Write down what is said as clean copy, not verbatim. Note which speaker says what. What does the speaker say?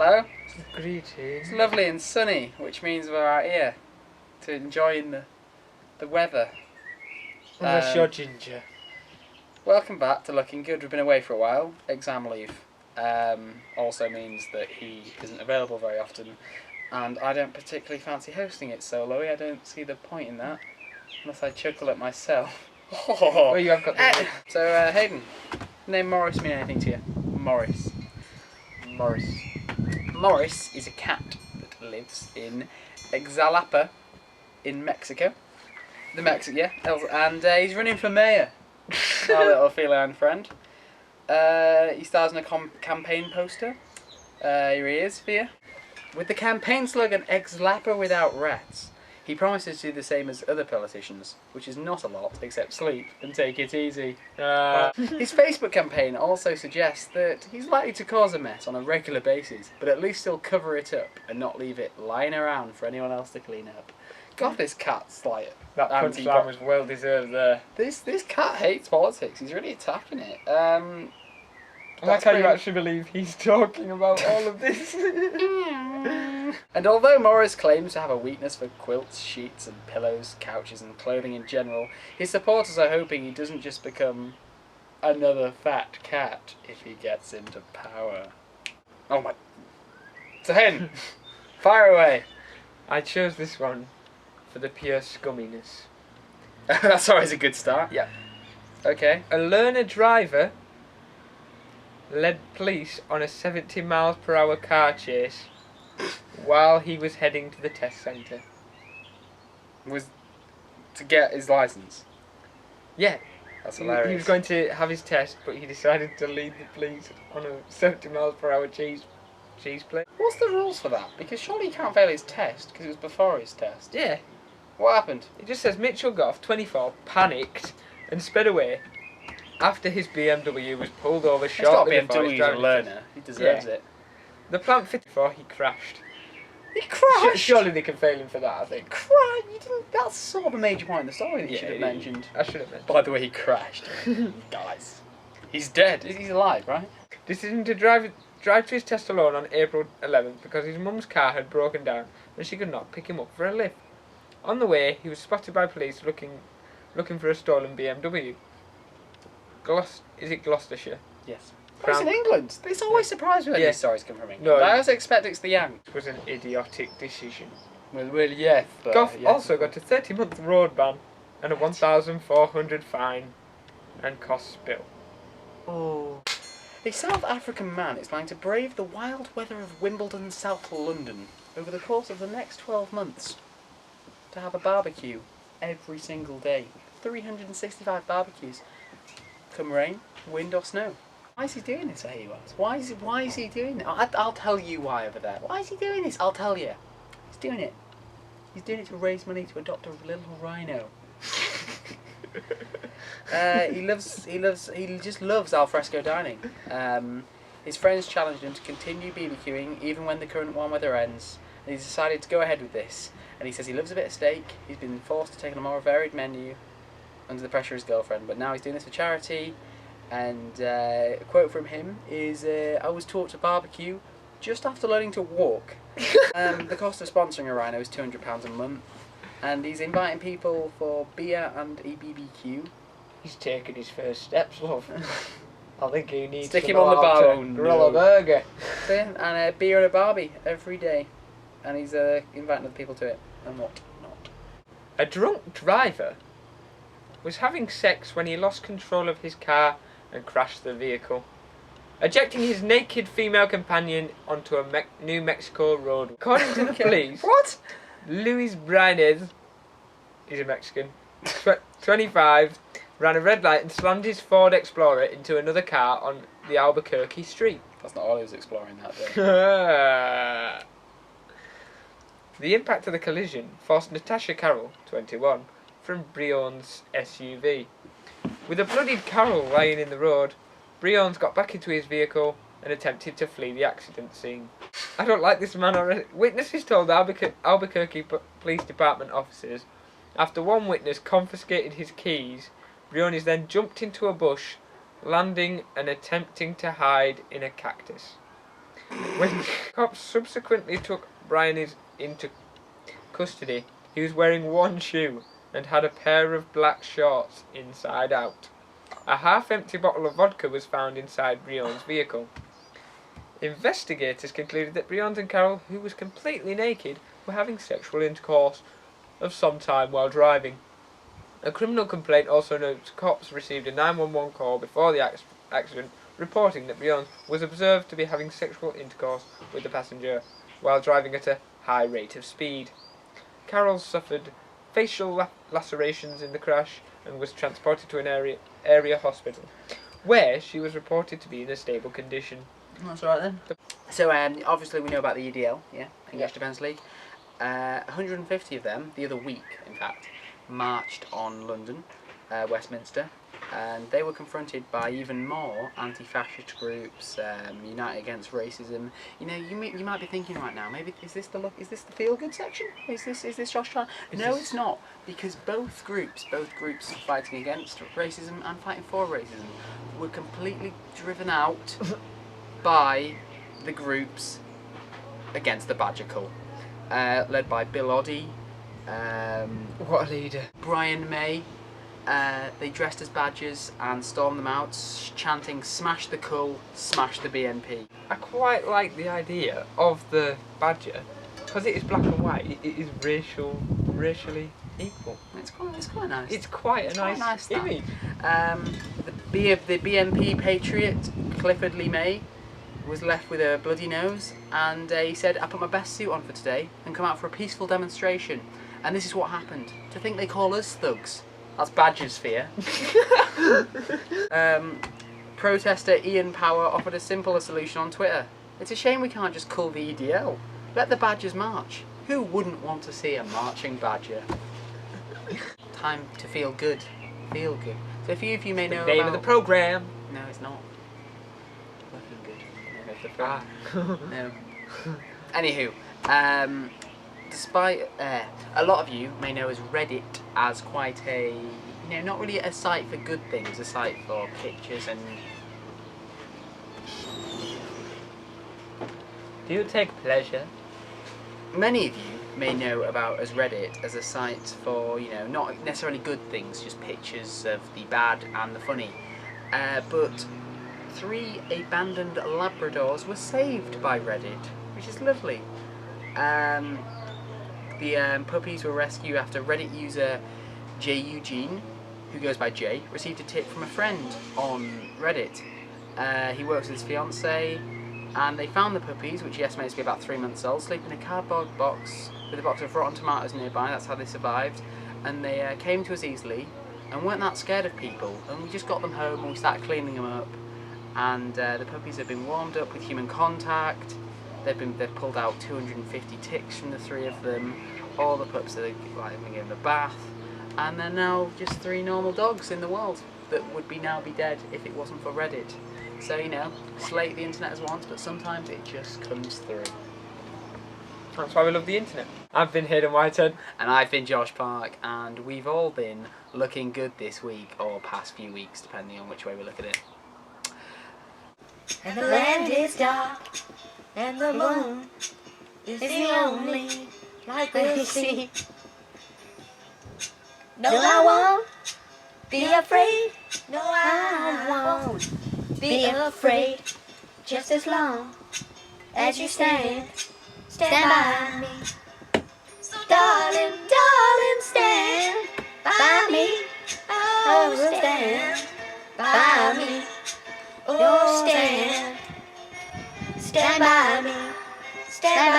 Speaker 1: Hello.
Speaker 2: Greetings.
Speaker 1: It's lovely and sunny, which means we're out here to enjoying the weather.
Speaker 2: Unless you're ginger.
Speaker 1: Welcome back to Looking Good. We've been away for a while. Exam leave also means that he isn't available very often, and I don't particularly fancy hosting it solo. I don't see the point in that, unless I chuckle at myself.
Speaker 2: Well, you have got the
Speaker 1: So, Hayden, name Morris mean anything to you? Morris. Morris is a cat that lives in Ixalapa in Mexico. And he's running for mayor. Our little feline friend. He stars in a campaign poster. Here he is for you. With the campaign slogan, Ixalapa without rats, he promises to do the same as other politicians, which is not a lot, except sleep and take it easy. His Facebook campaign also suggests that he's likely to cause a mess on a regular basis, but at least he'll cover it up and not leave it lying around for anyone else to clean up. God, this cat's like...
Speaker 2: That punchline was well deserved there.
Speaker 1: This cat hates politics. He's really attacking it.
Speaker 2: I like how you actually believe he's talking about all of this.
Speaker 1: And although Morris claims to have a weakness for quilts, sheets and pillows, couches and clothing in general, his supporters are hoping he doesn't just become another fat cat if he gets into power. Oh my... So Hen, fire away.
Speaker 2: I chose this one for the pure scumminess.
Speaker 1: That's always a good start.
Speaker 2: Yeah.
Speaker 1: Okay.
Speaker 2: A learner driver led police on a 70 miles per hour car chase while he was heading to the test centre.
Speaker 1: Was to get his licence?
Speaker 2: Yeah.
Speaker 1: That's hilarious.
Speaker 2: He was going to have his test, but he decided to lead the police on a 70 miles per hour cheese plate.
Speaker 1: What's the rules for that? Because surely he can't fail his test, because it was before his test.
Speaker 2: Yeah.
Speaker 1: What happened?
Speaker 2: It just says Mitchell Goff, 24, panicked and sped away after his BMW was pulled over shortly before his driving
Speaker 1: learner. He deserves it.
Speaker 2: The plant fitted before he crashed.
Speaker 1: He crashed?
Speaker 2: Surely they can fail him for that, I think.
Speaker 1: You didn't... That's sort of a major point in the story that you should have mentioned.
Speaker 2: I should have mentioned.
Speaker 1: By the way, he crashed. Guys. He's dead. He's alive, right?
Speaker 2: Decision to drive to his test alone on April 11th because his mum's car had broken down and she could not pick him up for a lift. On the way, he was spotted by police looking for a stolen BMW. Is it Gloucestershire?
Speaker 1: Yes. It's in England. It's always surprised me when these stories come from England.
Speaker 2: No,
Speaker 1: I also expect it's the Yanks.
Speaker 2: It was an idiotic decision.
Speaker 1: Well, yes.
Speaker 2: Goff also got a 30-month road ban and a £1,400 fine and costs bill.
Speaker 1: Oh. A South African man is planning to brave the wild weather of Wimbledon, South London, over the course of the next 12 months. To have a barbecue every single day. 365 barbecues. Come rain, wind or snow. Why is he doing this, I hear you ask? Why is he doing it? I'll tell you why over there. Why is he doing this? I'll tell you. He's doing it. He's doing it to raise money to adopt a little rhino. He just loves alfresco dining. His friends challenged him to continue BBQing even when the current warm weather ends, and he's decided to go ahead with this. And he says he loves a bit of steak. He's been forced to take on a more varied menu under the pressure of his girlfriend, but now he's doing this for charity. And a quote from him is, I was taught to barbecue just after learning to walk. The cost of sponsoring a rhino is £200 a month, and he's inviting people for beer and a BBQ.
Speaker 2: He's taking his first steps, love. I think he needs
Speaker 1: Stick him on the bar
Speaker 2: to grill a burger.
Speaker 1: And a beer and a barbie every day. And he's inviting other people to it, and what not.
Speaker 2: A drunk driver was having sex when he lost control of his car and crashed the vehicle, ejecting his naked female companion onto a New Mexico road. According to the police,
Speaker 1: What?
Speaker 2: Luis Brines, he's a Mexican, 25, ran a red light and slammed his Ford Explorer into another car on the Albuquerque street.
Speaker 1: That's not all he was exploring that day.
Speaker 2: The impact of the collision forced Natasha Carroll, 21, from Brion's SUV. With a bloodied Carroll lying in the road, Brion's got back into his vehicle and attempted to flee the accident scene. I don't like this man already. Witnesses told Albuquerque Police Department officers after one witness confiscated his keys, Briones then jumped into a bush, landing and attempting to hide in a cactus. When cops subsequently took Brian into custody, he was wearing one shoe and had a pair of black shorts inside out. A half-empty bottle of vodka was found inside Brion's vehicle. Investigators concluded that Brion and Carol, who was completely naked, were having sexual intercourse of some time while driving. A criminal complaint also notes cops received a 911 call before the accident reporting that Brion was observed to be having sexual intercourse with the passenger while driving at a high rate of speed. Carol suffered facial lacerations in the crash and was transported to an area hospital, where she was reported to be in a stable condition.
Speaker 1: That's right then. So obviously we know about the EDL, English Defence League. 150 of them, the other week in fact, marched on London, Westminster, and they were confronted by even more anti-fascist groups, United Against Racism. You know, you might be thinking right now, maybe is this the feel-good section? Is this Josh Tran? No, it's not, because both groups fighting against racism and fighting for racism, were completely driven out by the groups against the Badger cult, led by Bill Oddie.
Speaker 2: What a leader.
Speaker 1: Brian May. They dressed as badgers and stormed them out, chanting "Smash the Cull, smash the BNP."
Speaker 2: I quite like the idea of the badger, because it is black and white. It is racially equal.
Speaker 1: It's quite nice.
Speaker 2: It's quite a nice image.
Speaker 1: The BNP patriot Clifford Lee May was left with a bloody nose, and he said, "I put my best suit on for today and come out for a peaceful demonstration." And this is what happened. To think they call us thugs. That's Badger's fear. Protester Ian Power offered a simpler solution on Twitter. "It's a shame we can't just cull the EDL. Let the Badgers march. Who wouldn't want to see a marching Badger?" Time to feel good. Feel good. So a few of you may know
Speaker 2: The name of the programme.
Speaker 1: No, it's not. Looking good.
Speaker 2: Ah.
Speaker 1: No. Anywho, despite a lot of you may know as Reddit as quite a, not really a site for good things, a site for pictures and.
Speaker 2: Do you take pleasure?
Speaker 1: Many of you may know about as Reddit as a site for, not necessarily good things, just pictures of the bad and the funny. But 3 abandoned Labradors were saved by Reddit, which is lovely. The puppies were rescued after Reddit user J. Eugene, who goes by Jay, received a tip from a friend on Reddit. He works with his fiancée, and they found the puppies, which he estimates to be about 3 months old, sleeping in a cardboard box with a box of rotten tomatoes nearby. That's how they survived. And they came to us easily and weren't that scared of people. And we just got them home and we started cleaning them up. And the puppies have been warmed up with human contact. They've pulled out 250 ticks from the 3 of them. All the pups are been given a bath, and they're now just 3 normal dogs in the world that would now be dead if it wasn't for Reddit. So slate the internet as once, but sometimes it just comes through.
Speaker 2: That's why we love the internet. I've been Hayden Whitehead.
Speaker 1: And I've been Josh Park, and we've all been looking good this week, or past few weeks, depending on which way we look at it.
Speaker 3: And the land is dark, and the moon is the only light we'll see. No, I won't be afraid. No, I won't be afraid. Just as long as you stand by me. So darling, stand by me. Oh, stand by me. Oh, stand by me. Stand